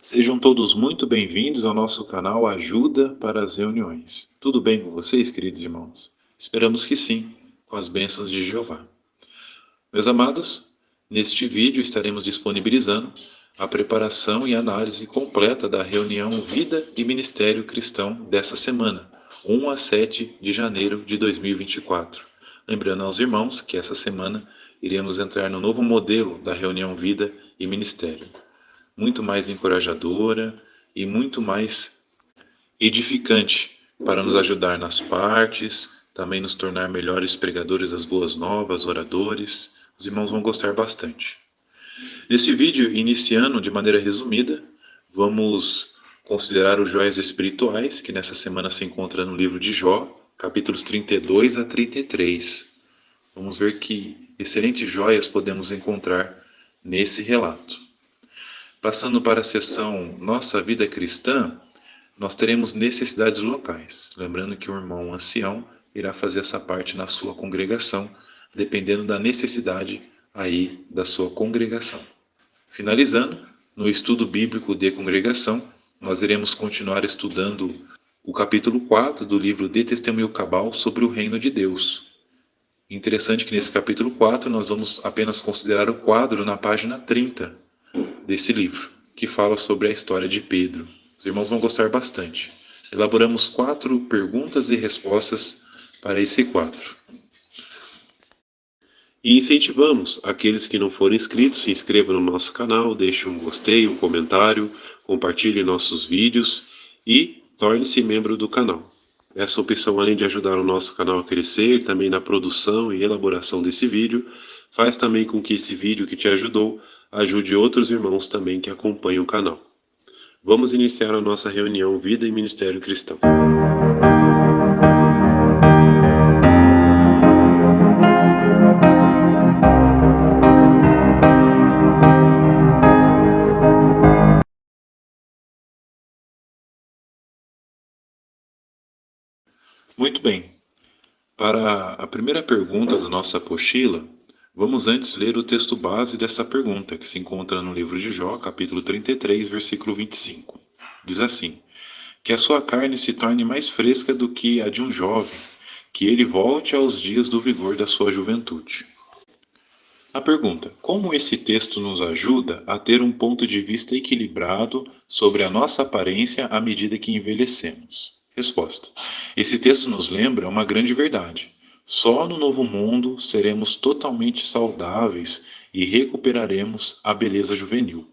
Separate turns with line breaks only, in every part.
Sejam todos muito bem-vindos ao nosso canal Ajuda para as Reuniões. Tudo bem com vocês, queridos irmãos? Esperamos que sim, com as bênçãos de Jeová. Meus amados, neste vídeo estaremos disponibilizando a preparação e análise completa da reunião Vida e Ministério Cristão dessa semana, 1 a 7 de janeiro de 2024. Lembrando aos irmãos que essa semana iremos entrar no novo modelo da reunião Vida e Ministério, muito mais encorajadora e muito mais edificante para nos ajudar nas partes, também nos tornar melhores pregadores das boas novas, oradores. Os irmãos vão gostar bastante. Nesse vídeo, iniciando de maneira resumida, vamos considerar os joias espirituais, que nessa semana se encontra no livro de Jó, capítulos 32 a 33. Vamos ver que excelentes joias podemos encontrar nesse relato. Passando para a seção Nossa Vida Cristã, nós teremos necessidades locais. Lembrando que o irmão ancião irá fazer essa parte na sua congregação, dependendo da necessidade aí da sua congregação. Finalizando, no estudo bíblico de congregação, nós iremos continuar estudando o capítulo 4 do livro de Testemunho Cabal sobre o Reino de Deus. Interessante que nesse capítulo 4 nós vamos apenas considerar o quadro na página 30 desse livro, que fala sobre a história de Pedro. Os irmãos vão gostar bastante. Elaboramos 4 perguntas e respostas para esse quadro. E incentivamos aqueles que não forem inscritos, se inscrevam no nosso canal, deixem um gostei, um comentário, compartilhem nossos vídeos e torne-se membro do canal. Essa opção, além de ajudar o nosso canal a crescer, também na produção e elaboração desse vídeo, faz também com que esse vídeo que te ajudou ajude outros irmãos também que acompanham o canal. Vamos iniciar a nossa reunião Vida e Ministério Cristão. Muito bem. Para a primeira pergunta da nossa apostila, vamos antes ler o texto base dessa pergunta, que se encontra no livro de Jó, capítulo 33, versículo 25. Diz assim: que a sua carne se torne mais fresca do que a de um jovem, que ele volte aos dias do vigor da sua juventude. A pergunta: como esse texto nos ajuda a ter um ponto de vista equilibrado sobre a nossa aparência à medida que envelhecemos? Resposta: esse texto nos lembra uma grande verdade. Só no novo mundo seremos totalmente saudáveis e recuperaremos a beleza juvenil.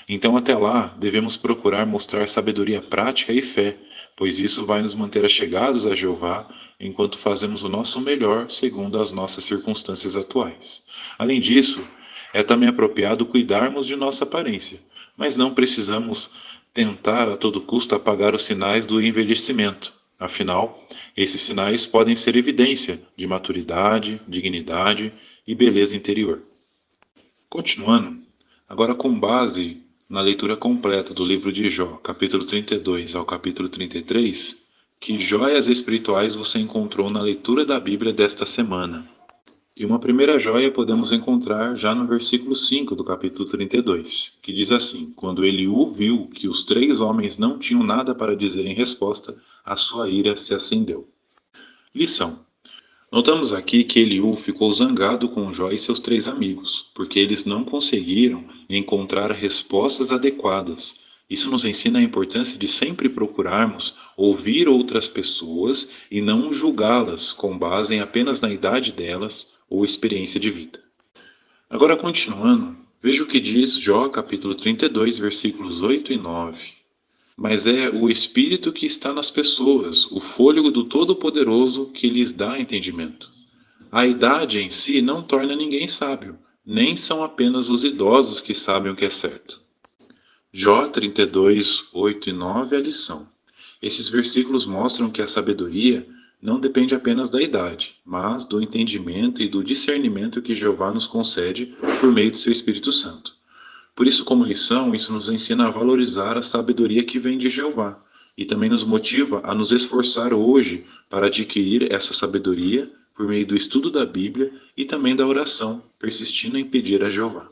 Então, até lá, devemos procurar mostrar sabedoria prática e fé, pois isso vai nos manter achegados a Jeová enquanto fazemos o nosso melhor segundo as nossas circunstâncias atuais. Além disso, é também apropriado cuidarmos de nossa aparência, mas não precisamos tentar a todo custo apagar os sinais do envelhecimento. Afinal, esses sinais podem ser evidência de maturidade, dignidade e beleza interior. Continuando, agora com base na leitura completa do livro de Jó, capítulo 32 ao capítulo 33, que joias espirituais você encontrou na leitura da Bíblia desta semana? E uma primeira joia podemos encontrar já no versículo 5 do capítulo 32, que diz assim: quando Eliú viu que os 3 homens não tinham nada para dizer em resposta, a sua ira se acendeu. Lição: notamos aqui que Eliú ficou zangado com Jó e seus 3 amigos, porque eles não conseguiram encontrar respostas adequadas. Isso nos ensina a importância de sempre procurarmos ouvir outras pessoas e não julgá-las com base apenas na idade delas ou experiência de vida. Agora, continuando, veja o que diz Jó, capítulo 32, versículos 8 e 9. Mas é o Espírito que está nas pessoas, o fôlego do Todo-Poderoso que lhes dá entendimento. A idade em si não torna ninguém sábio, nem são apenas os idosos que sabem o que é certo. Jó 32, 8 e 9 é a lição. Esses versículos mostram que a sabedoria não depende apenas da idade, mas do entendimento e do discernimento que Jeová nos concede por meio de seu Espírito Santo. Por isso, como lição, isso nos ensina a valorizar a sabedoria que vem de Jeová e também nos motiva a nos esforçar hoje para adquirir essa sabedoria por meio do estudo da Bíblia e também da oração, persistindo em pedir a Jeová.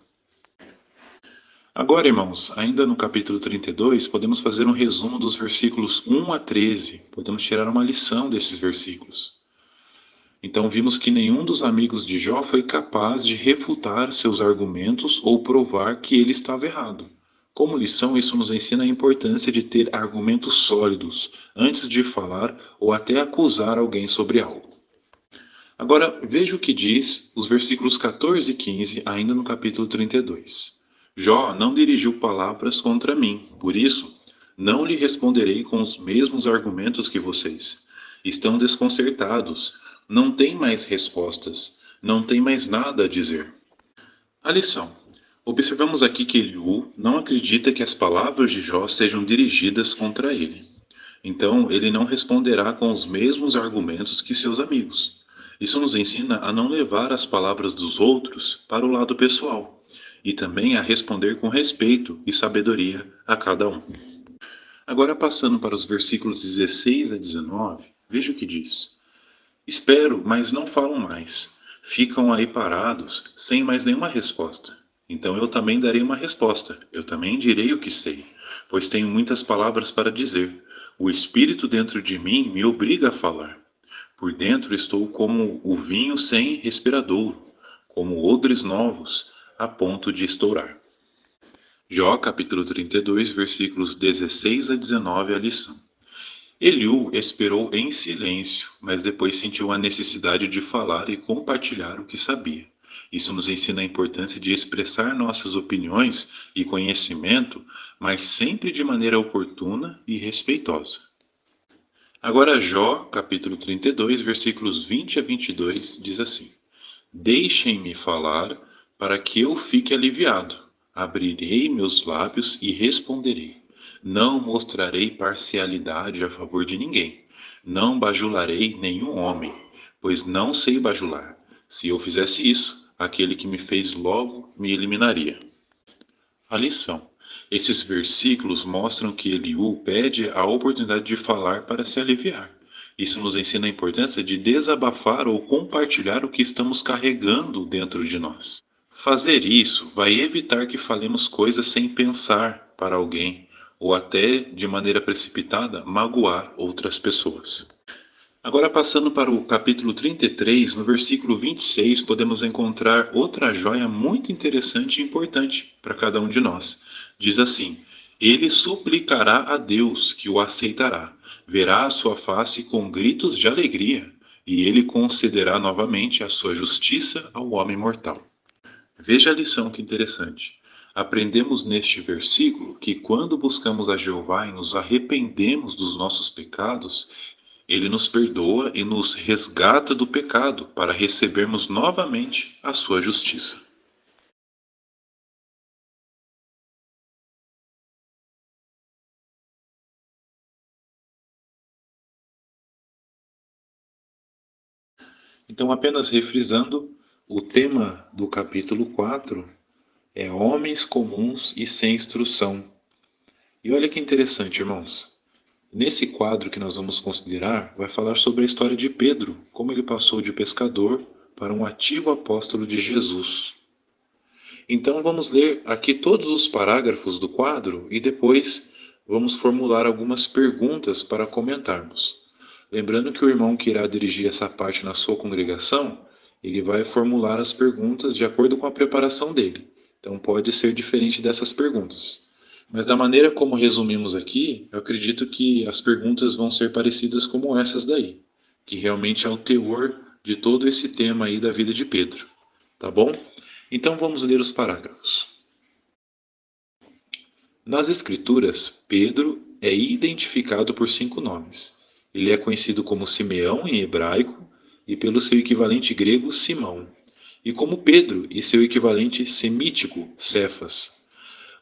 Agora, irmãos, ainda no capítulo 32, podemos fazer um resumo dos versículos 1 a 13. Podemos tirar uma lição desses versículos. Então, vimos que nenhum dos amigos de Jó foi capaz de refutar seus argumentos ou provar que ele estava errado. Como lição, isso nos ensina a importância de ter argumentos sólidos antes de falar ou até acusar alguém sobre algo. Agora, veja o que diz os versículos 14 e 15, ainda no capítulo 32. Jó não dirigiu palavras contra mim, por isso, não lhe responderei com os mesmos argumentos que vocês. Estão desconcertados, não têm mais respostas, não têm mais nada a dizer. A lição. Observamos aqui que Eliú não acredita que as palavras de Jó sejam dirigidas contra ele. Então, ele não responderá com os mesmos argumentos que seus amigos. Isso nos ensina a não levar as palavras dos outros para o lado pessoal e também a responder com respeito e sabedoria a cada um. Agora, passando para os versículos 16 a 19, veja o que diz. Espero, mas não falam mais. Ficam aí parados, sem mais nenhuma resposta. Então eu também darei uma resposta. Eu também direi o que sei, pois tenho muitas palavras para dizer. O espírito dentro de mim me obriga a falar. Por dentro estou como o vinho sem respiradouro, como odres novos, a ponto de estourar. Jó, capítulo 32, versículos 16 a 19, a lição. Eliú esperou em silêncio, mas depois sentiu a necessidade de falar e compartilhar o que sabia. Isso nos ensina a importância de expressar nossas opiniões e conhecimento, mas sempre de maneira oportuna e respeitosa. Agora, Jó, capítulo 32, versículos 20 a 22, diz assim: Deixem-me falar, para que eu fique aliviado. Abrirei meus lábios e responderei. Não mostrarei parcialidade a favor de ninguém. Não bajularei nenhum homem, pois não sei bajular. Se eu fizesse isso, aquele que me fez logo me eliminaria. A lição. Esses versículos mostram que Eliú pede a oportunidade de falar para se aliviar. Isso nos ensina a importância de desabafar ou compartilhar o que estamos carregando dentro de nós. Fazer isso vai evitar que falemos coisas sem pensar para alguém ou até, de maneira precipitada, magoar outras pessoas. Agora, passando para o capítulo 33, no versículo 26, podemos encontrar outra joia muito interessante e importante para cada um de nós. Diz assim: Ele suplicará a Deus, que o aceitará, verá a sua face com gritos de alegria, e ele concederá novamente a sua justiça ao homem mortal. Veja a lição que interessante. Aprendemos neste versículo que quando buscamos a Jeová e nos arrependemos dos nossos pecados, ele nos perdoa e nos resgata do pecado para recebermos novamente a sua justiça. Então, apenas refrisando, o tema do capítulo 4 é homens comuns e sem instrução. E olha que interessante, irmãos. Nesse quadro que nós vamos considerar, vai falar sobre a história de Pedro, como ele passou de pescador para um ativo apóstolo de Jesus. Então vamos ler aqui todos os parágrafos do quadro e depois vamos formular algumas perguntas para comentarmos. Lembrando que o irmão que irá dirigir essa parte na sua congregação, ele vai formular as perguntas de acordo com a preparação dele. Então pode ser diferente dessas perguntas. Mas da maneira como resumimos aqui, eu acredito que as perguntas vão ser parecidas como essas daí, que realmente é o teor de todo esse tema aí da vida de Pedro. Tá bom? Então vamos ler os parágrafos. Nas Escrituras, Pedro é identificado por 5 nomes. Ele é conhecido como Simeão em hebraico e pelo seu equivalente grego Simão, e como Pedro e seu equivalente semítico Cefas.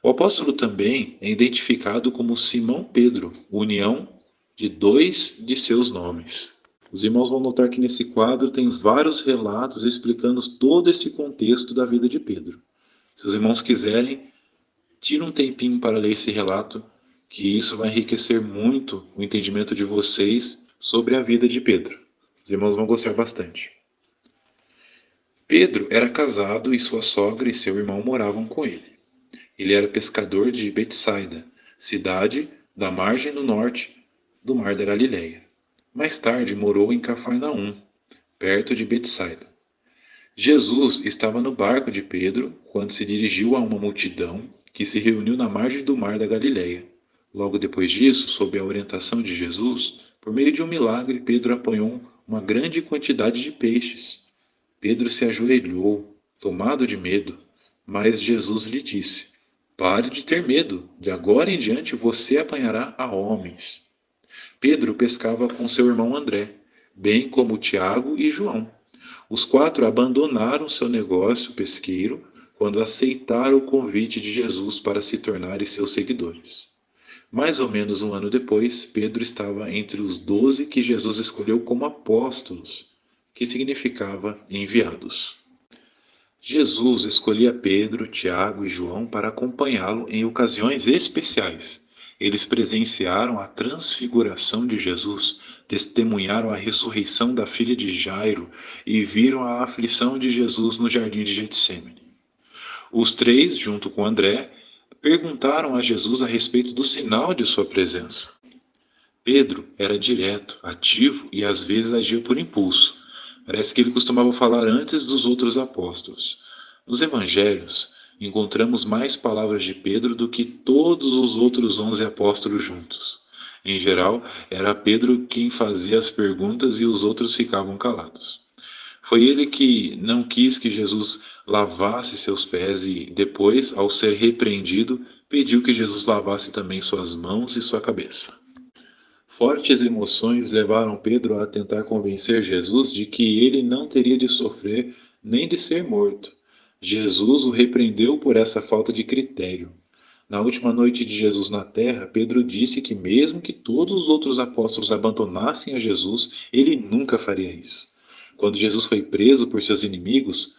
O apóstolo também é identificado como Simão Pedro, união de 2 de seus nomes. Os irmãos vão notar que nesse quadro tem vários relatos explicando todo esse contexto da vida de Pedro. Se os irmãos quiserem, tire um tempinho para ler esse relato, que isso vai enriquecer muito o entendimento de vocês sobre a vida de Pedro. Os irmãos vão gostar bastante. Pedro era casado e sua sogra e seu irmão moravam com ele. Ele era pescador de Betsaida, cidade da margem do norte do Mar da Galileia. Mais tarde morou em Cafarnaum, perto de Betsaida. Jesus estava no barco de Pedro quando se dirigiu a uma multidão que se reuniu na margem do Mar da Galileia. Logo depois disso, sob a orientação de Jesus, por meio de um milagre, Pedro apanhou uma grande quantidade de peixes. Pedro se ajoelhou, tomado de medo, mas Jesus lhe disse: Pare de ter medo, de agora em diante você apanhará a homens. Pedro pescava com seu irmão André, bem como Tiago e João. Os quatro abandonaram seu negócio pesqueiro quando aceitaram o convite de Jesus para se tornarem seus seguidores. Mais ou menos um ano depois, Pedro estava entre os 12 que Jesus escolheu como apóstolos, que significava enviados. Jesus escolhia Pedro, Tiago e João para acompanhá-lo em ocasiões especiais. Eles presenciaram a transfiguração de Jesus, testemunharam a ressurreição da filha de Jairo e viram a aflição de Jesus no jardim de Getsêmani. Os três, junto com André, perguntaram a Jesus a respeito do sinal de sua presença. Pedro era direto, ativo e às vezes agia por impulso. Parece que ele costumava falar antes dos outros apóstolos. Nos evangelhos, encontramos mais palavras de Pedro do que todos os outros 11 apóstolos juntos. Em geral, era Pedro quem fazia as perguntas e os outros ficavam calados. Foi ele que não quis que Jesus lavasse seus pés e, depois, ao ser repreendido, pediu que Jesus lavasse também suas mãos e sua cabeça. Fortes emoções levaram Pedro a tentar convencer Jesus de que ele não teria de sofrer nem de ser morto. Jesus o repreendeu por essa falta de critério. Na última noite de Jesus na terra, Pedro disse que mesmo que todos os outros apóstolos abandonassem a Jesus, ele nunca faria isso. Quando Jesus foi preso por seus inimigos,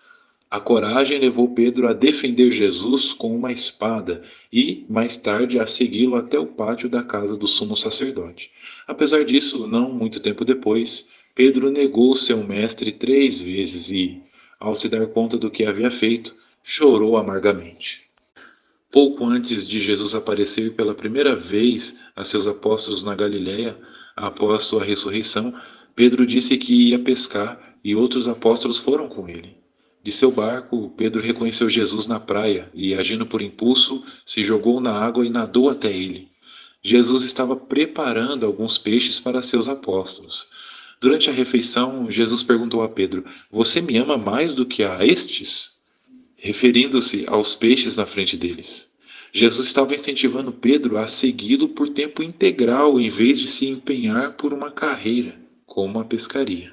a coragem levou Pedro a defender Jesus com uma espada e, mais tarde, a segui-lo até o pátio da casa do sumo sacerdote. Apesar disso, não muito tempo depois, Pedro negou seu mestre 3 vezes e, ao se dar conta do que havia feito, chorou amargamente. Pouco antes de Jesus aparecer pela primeira vez a seus apóstolos na Galiléia, após sua ressurreição, Pedro disse que ia pescar e outros apóstolos foram com ele. De seu barco, Pedro reconheceu Jesus na praia e, agindo por impulso, se jogou na água e nadou até ele. Jesus estava preparando alguns peixes para seus apóstolos. Durante a refeição, Jesus perguntou a Pedro: Você me ama mais do que a estes? Referindo-se aos peixes na frente deles. Jesus estava incentivando Pedro a segui-lo por tempo integral em vez de se empenhar por uma carreira, como a pescaria.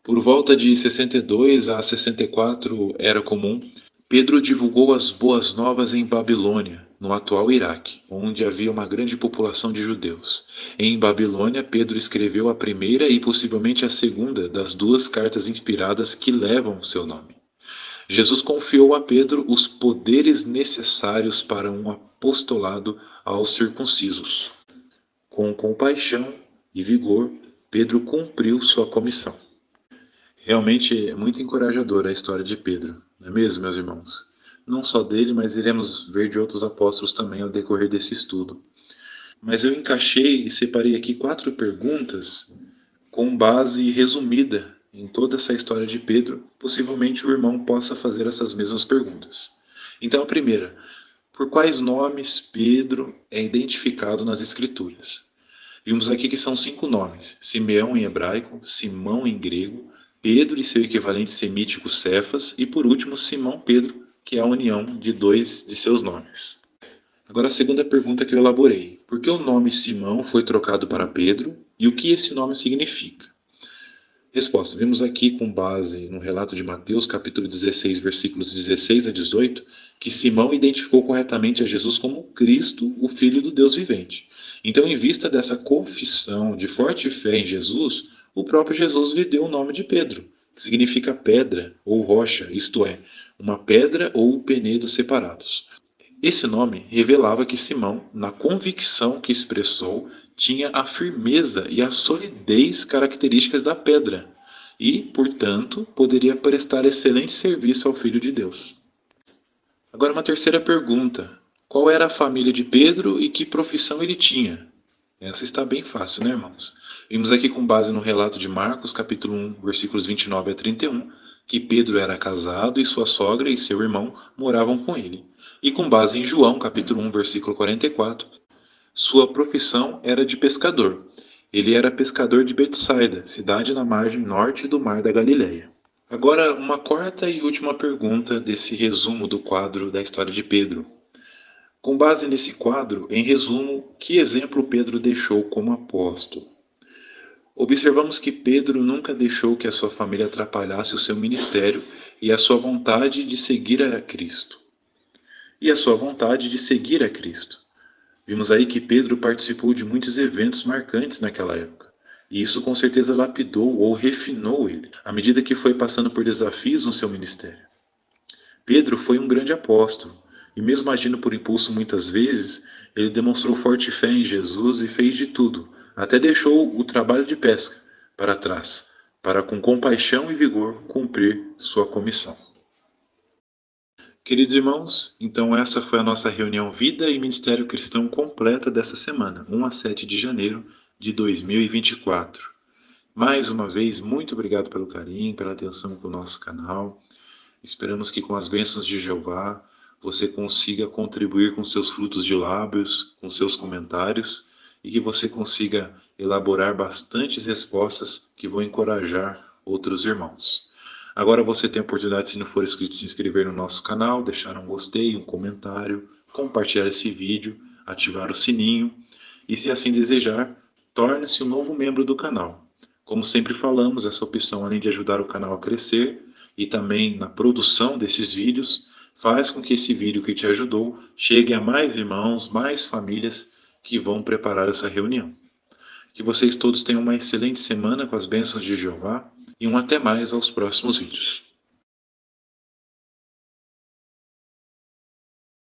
Por volta de 62 a 64 era comum, Pedro divulgou as boas novas em Babilônia, no atual Iraque, onde havia uma grande população de judeus. Em Babilônia, Pedro escreveu a primeira e possivelmente a segunda das 2 cartas inspiradas que levam seu nome. Jesus confiou a Pedro os poderes necessários para um apostolado aos circuncisos. Com compaixão e vigor, Pedro cumpriu sua comissão. Realmente é muito encorajadora a história de Pedro, não é mesmo, meus irmãos? Não só dele, mas iremos ver de outros apóstolos também ao decorrer desse estudo. Mas eu encaixei e separei aqui 4 perguntas com base resumida em toda essa história de Pedro. Possivelmente o irmão possa fazer essas mesmas perguntas. Então a primeira: por quais nomes Pedro é identificado nas Escrituras? Vimos aqui que são 5 nomes: Simeão em hebraico, Simão em grego, Pedro e seu equivalente semítico Cefas, e por último Simão Pedro, que é a união de 2 de seus nomes. Agora a segunda pergunta que eu elaborei: por que o nome Simão foi trocado para Pedro e o que esse nome significa? Resposta: vimos aqui com base no relato de Mateus, capítulo 16, versículos 16 a 18, que Simão identificou corretamente a Jesus como Cristo, o Filho do Deus vivente. Então, em vista dessa confissão de forte fé em Jesus, o próprio Jesus lhe deu o nome de Pedro, que significa pedra ou rocha, isto é, uma pedra ou penedo separados. Esse nome revelava que Simão, na convicção que expressou, tinha a firmeza e a solidez características da pedra e, portanto, poderia prestar excelente serviço ao Filho de Deus. Agora uma terceira pergunta. Qual era a família de Pedro e que profissão ele tinha? Essa está bem fácil, né, irmãos? Vimos aqui com base no relato de Marcos, capítulo 1, versículos 29 a 31, que Pedro era casado e sua sogra e seu irmão moravam com ele. E com base em João, capítulo 1, versículo 44, sua profissão era de pescador. Ele era pescador de Betsaida, cidade na margem norte do Mar da Galileia. Agora, uma quarta e última pergunta desse resumo do quadro da história de Pedro. Com base nesse quadro, em resumo, que exemplo Pedro deixou como apóstolo? Observamos que Pedro nunca deixou que a sua família atrapalhasse o seu ministério e a sua vontade de seguir a Cristo. Vimos aí que Pedro participou de muitos eventos marcantes naquela época. E isso com certeza lapidou ou refinou ele, à medida que foi passando por desafios no seu ministério. Pedro foi um grande apóstolo, e mesmo agindo por impulso muitas vezes, ele demonstrou forte fé em Jesus e fez de tudo, até deixou o trabalho de pesca para trás, para com compaixão e vigor cumprir sua comissão. Queridos irmãos, então essa foi a nossa reunião Vida e Ministério Cristão completa dessa semana, 1 a 7 de janeiro de 2024. Mais uma vez, muito obrigado pelo carinho, pela atenção com o nosso canal. Esperamos que com as bênçãos de Jeová você consiga contribuir com seus frutos de lábios, com seus comentários e que você consiga elaborar bastantes respostas que vão encorajar outros irmãos. Agora você tem a oportunidade, se não for inscrito, de se inscrever no nosso canal, deixar um gostei, um comentário, compartilhar esse vídeo, ativar o sininho e, se assim desejar, torne-se um novo membro do canal. Como sempre falamos, essa opção, além de ajudar o canal a crescer e também na produção desses vídeos, faz com que esse vídeo que te ajudou chegue a mais irmãos, mais famílias que vão preparar essa reunião. Que vocês todos tenham uma excelente semana com as bênçãos de Jeová e um até mais aos próximos vídeos.